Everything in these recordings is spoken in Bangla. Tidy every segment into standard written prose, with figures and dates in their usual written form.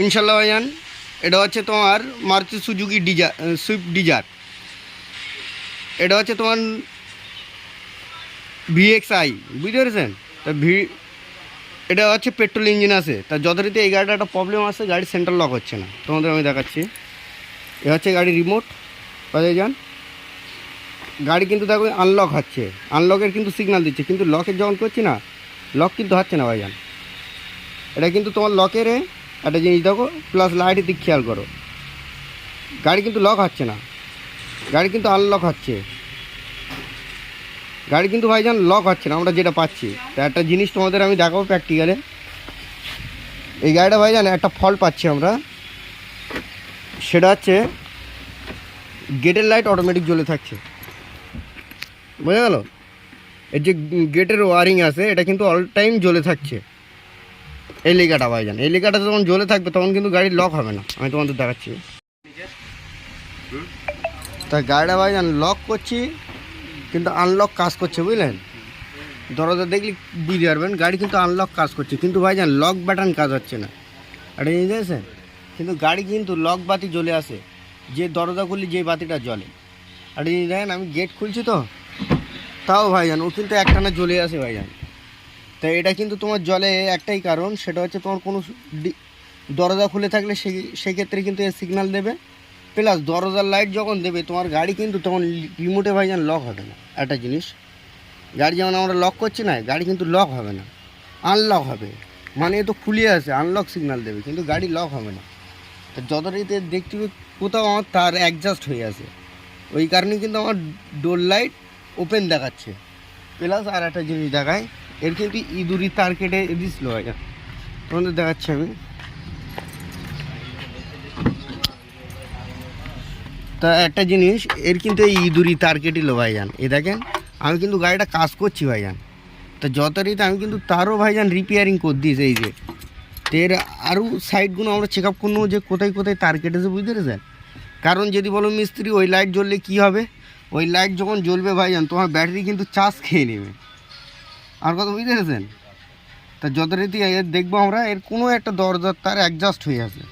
ইনশাল্লাহ ভাইজান এটা হচ্ছে তোমার মারুতি সুজুকি সুইফট ডিজার। এটা হচ্ছে তোমার VXI, বুঝতে পেরেছেন? তা এটা হচ্ছে পেট্রোল ইঞ্জিন আছে। তা যথারীতি এই গাড়িটা একটা প্রবলেম আছে, গাড়ির সেন্টার লক হচ্ছে না। তোমাদের আমি দেখাচ্ছি, এ হচ্ছে গাড়ির রিমোট। কোথায় যান, গাড়ি কিন্তু দেখো আনলক হচ্ছে, আনলকের কিন্তু সিগন্যাল দিচ্ছে, কিন্তু লকের যখন করছি না, লক কিন্তু হচ্ছে না ভাইজান। এটা কিন্তু তোমার লকের একটা জিনিস দেখো, প্লাস লাইটের দিক খেয়াল করো, গাড়ি কিন্তু লক হচ্ছে না, গাড়ি কিন্তু আনলক হচ্ছে, গাড়ি কিন্তু ভাইজান লক হচ্ছে না আমরা যেটা পাচ্ছি। তা একটা জিনিস তোমাদের আমি দেখাবো প্র্যাকটিক্যালে। এই গাড়িটা ভাইজান একটা ফল্ট পাচ্ছি আমরা, সেটা হচ্ছে গেটের লাইট অটোমেটিক জ্বলে থাকছে, বোঝা গেল? এর যে গেটের ওয়ারিং আছে এটা কিন্তু অল টাইম জ্বলে থাকছে। এই লেখাটা ভাইজান, এই লেখাটা যখন জ্বলে থাকবে তখন কিন্তু গাড়ি লক হবে না। আমি তোমাদের দেখাচ্ছি। তা গাড়িটা ভাইজান লক করছি কিন্তু আনলক কাজ করছে, বুঝলেন? দরজা দেখলে বুঝতে পারবেন গাড়ি কিন্তু আনলক কাজ করছে, কিন্তু ভাইজান লক বাটন কাজ হচ্ছে না। এটা নিয়ে যাচ্ছেন, কিন্তু গাড়ি কিন্তু লক বাতি জ্বলে আসে, যে দরজা খুললে যে বাতিটা জ্বলে। আর এই দেখেন আমি গেট খুলছি তো, তাও ভাইজান ও কিন্তু একটানা জ্বলে আসে ভাইজান। তো এটা কিন্তু তোমার জলে একটাই কারণ, সেটা হচ্ছে তোমার কোনো দরজা খুলে থাকলে সেক্ষেত্রে কিন্তু এর সিগন্যাল দেবে, প্লাস দরজার লাইট যখন দেবে তোমার গাড়ি কিন্তু তখন রিমোটে ভাইজান লক হবে না। একটা জিনিস, গাড়ি যেমন আমরা লক করছি না, গাড়ি কিন্তু লক হবে না, আনলক হবে। মানে এ তো খুলে আছে, আনলক সিগন্যাল দেবে, কিন্তু গাড়ি লক হবে না। তো যথারীতি দেখতে কোথাও আমার তার অ্যাডজাস্ট হয়ে আছে, ওই কারণে কিন্তু আমার ডোর লাইট ওপেন দেখাচ্ছে। প্লাস আর একটা জিনিস দেখায়, এর কিন্তু ইঁদুরি তার কেটে দিছিল ভাইজান, তোমাদের দেখাচ্ছি আমি। তা একটা জিনিস, এর কিন্তু এই ইঁদুরি তার কেটিল ভাইজান, এ দেখেন আমি কিন্তু গাড়িটা কাজ করছি ভাইজান। তা যথারীতি আমি কিন্তু তারও ভাইজান রিপেয়ারিং করে দিয়েছি। এই যে এর আরও সাইডগুলো আমরা চেক আপ করবো যে কোথায় কোথায় তার কেটেছে, বুঝতে পেরেছেন? কারণ যদি বলো মিস্ত্রি ওই লাইট জ্বললে কী হবে, ওই লাইট যখন জ্বলবে ভাইজান তোমার ব্যাটারি কিন্তু চার্জ খেয়ে নেবে। আর কথা বুঝতে পেরেছেন? তা যথারীতি এর দেখবো আমরা এর কোনো একটা দরজার তার অ্যাডজাস্ট হয়ে আছে,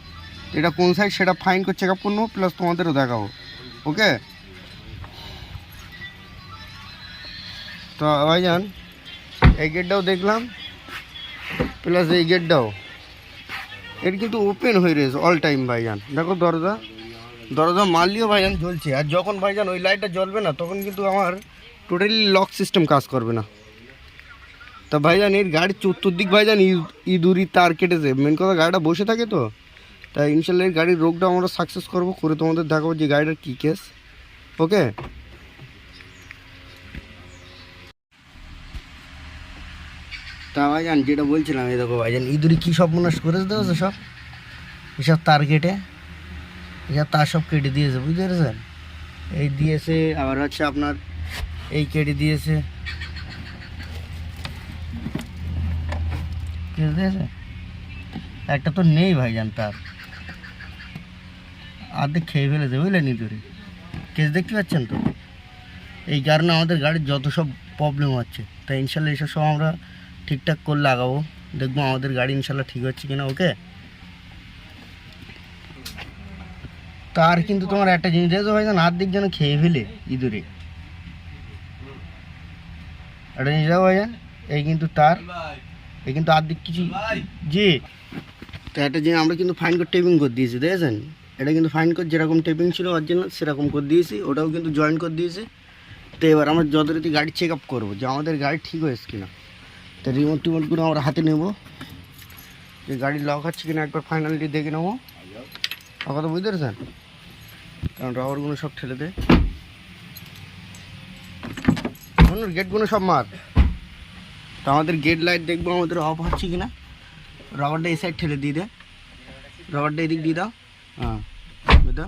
এটা কোন সাইড সেটা ফাইন করে চেক আপ করবো, প্লাস তোমাদেরও দেখাবো। ওকে, তো ভাইজান এই গেটটাও দেখলাম, প্লাস এই গেটটাও এর কিন্তু ওপেন হয়ে রয়েছে অল টাইম ভাইজান। দেখো দরজা মারলেও ভাইজান জ্বলছে, আর যখন ভাইজান ওই লাইটটা জ্বলবে না তখন কিন্তু আমার টোটালি লক সিস্টেম কাজ করবে না। তা ভাইজান এর গাড়ির চতুর্দিক ভাইজান ইঁদুরি তার কেটেছে, মেন কথা গাড়িটা বসে থাকে তো, তাই ইনশাল্লাহ এর গাড়ির রোগটা আমরা সাকসেস করবো, করে তোমাদের দেখাবো যে গাড়িটার কী কেস। ওকে, তা ভাইজান যেটা বলছিলাম, এই দেখো ভাইজান ইঁদুরি কী সব মনে করেছে, দেখো সব এসব তার কেটে, এসব তার সব কেটে দিয়েছে, বুঝতে পেরেছেন? এই দিয়েছে, আবার হচ্ছে আপনার এই কেটে দিয়েছে, দিয়েছে একটা তো নেই ভাইজান, তার আর্ধেক খেয়ে ফেলেছে, বুঝলেন? ইঁদুরি কেস দেখতে পাচ্ছেন তো, এই কারণে আমাদের গাড়ির যত সব প্রবলেম হচ্ছে। তাই ইনশাল্লাহ এসব সব আমরা ঠিকঠাক করে লাগাবো, দেখবো আমাদের গাড়ি ইনশাল্লাহ ঠিক হচ্ছে কিনা। ওকে, তার কিন্তু তোমার একটা জিনিস দেখো ভাইজান, আর্ধেক যেন খেয়ে ফেলে ইঁদুরে, একটা জিনিস দেখো ভাইজান, এই কিন্তু তার, এই কিন্তু আর্ধেক কিছু জি। তো একটা জিনিস আমরা কিন্তু ফাইন কোড টেপিং করে দিয়েছি, দেখেছেন? এটা কিন্তু ফাইন কোড যেরকম টেপিং ছিল অরিজিনাল সেরকম করে দিয়েছি, ওটাও কিন্তু জয়েন করে দিয়েছি। তো এবার আমরা যথারীতি গাড়ি চেক আপ করবো যে আমাদের গাড়ি ঠিক হয়েছে কিনা। তো রিমোটগুলো আমরা হাতে নেব, যে গাড়ি লক হচ্ছে কিনা একবার ফাইনালি দেখে নেবো। কথা বুঝতে পেরেছেন? কারণ রাবারগুলো সব ঠেলে দেয়, গেটগুলো সব মার। তো আমাদের গেট লাইট দেখবো আমাদের অফ হচ্ছে কিনা, রাবারটা এই সাইড ঠেলে দিয়ে দে, রাবারটা এদিক দিয়ে দাও। হ্যাঁ বুঝতে,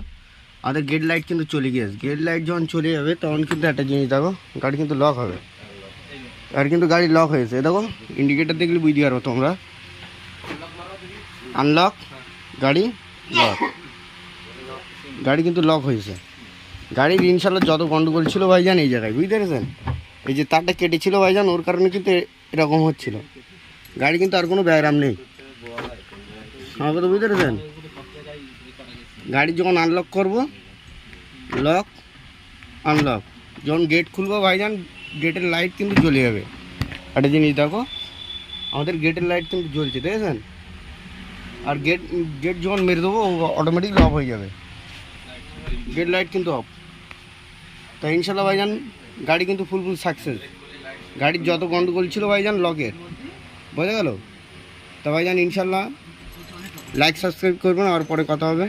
আমাদের গেট লাইট কিন্তু চলে গিয়েছে। গেট লাইট যখন চলে যাবে তখন কিন্তু একটা জিনিস দেখো, গাড়ি কিন্তু লক হবে, আর কিন্তু গাড়ি লক হয়েছে। দেখো ইন্ডিকেটার দেখলে বুঝতে পারবো তোমরা, আনলক, গাড়ি লক, গাড়ি কিন্তু লক হয়েছে। গাড়ির ইনশাল্লাহ যত গন্ডগোল ছিল ভাইজান এই জায়গায়, বুঝতে পেরেছেন? এই যে তারটা কেটেছিল ভাইজান, ওর কারণে কিন্তু এরকম হচ্ছিল। গাড়ি কিন্তু আর কোনো ব্যায়াম নেই, আমার কথা বুঝতে পেরেছেন? গাড়ি যখন আনলক করব, লক আনলক, যখন গেট খুলবো ভাইজান গেটের লাইট কিন্তু জ্বলে যাবে। একটা জিনিস দেখো, আমাদের গেটের লাইট কিন্তু জ্বলছে, দেখেছেন? আর গেট গেট যখন মেরে দেবো অটোমেটিকলি অফ হয়ে যাবে, গেট লাইট কিন্তু অফ। তো ইনশাল্লাহ ভাইজান গাড়ি কিন্তু ফুল সাকসেস। গাড়ির যত গন্ডগোল ছিল ভাইজান লকের, বোঝা গেল? তো ভাইজান ইনশাল্লাহ লাইক সাবস্ক্রাইব করবেন, আর পরে কথা হবে।